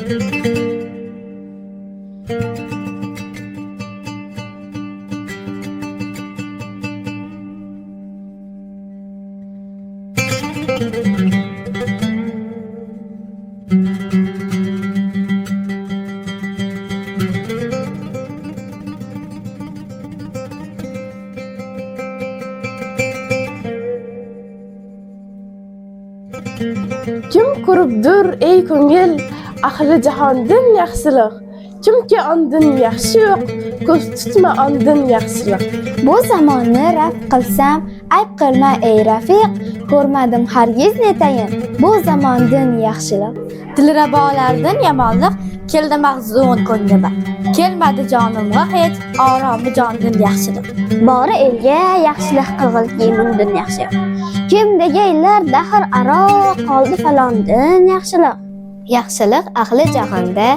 Kim ko'ribdir ey ko'ngil, ahli jahondan yaxshilik. Kimki ondan yaxshi yo'q, ko'z tutma ondan yaxshilik. Bu zamonni rad qilsam, ayb qilma ey rafiq, ko'rmadim hargiz netayin, bu zamondan yaxshilik. Dilrabolardan yomonlik keldi mahzun ko'nglima. Kelmadi jonimga hech oromi jondan yaxshilik. Bori elga yaxshilik qilg'ilki bundan yaxshi. Kim degaylar dahr aro qoldi falondan yaxshilik. Yaxshilik ahli jahonda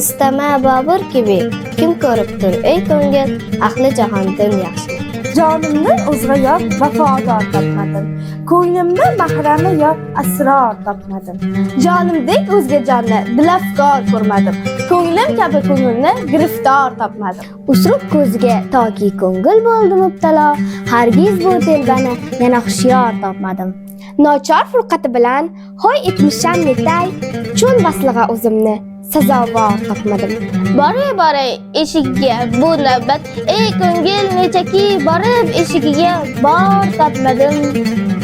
istama Bobur gibi. Kim ko'ribdir ey ko'ngil, ahli jahondan yaxshilik. Jonimdan o'zga yo'q vafodor topmadim. Ko'nglimda mahrami yo'q asror topmadim. Jonimdek o'zga jonni dilafgor ko'rmadim. Ko'nglim kabi ko'ngilni giriftor topmadim. Usruq ko'zga toki ko'ngil bo'ldi mubtalo, hargiz bu telbani yana hushyor topmadim. Nochor furqati bilan hoy etmisham netay, cho'l vaslig'a o'zimni sazovor topmadim. Boray eshigiga bu navbat, ey ko'ngil nechaki borib eshigiga bor topmadim.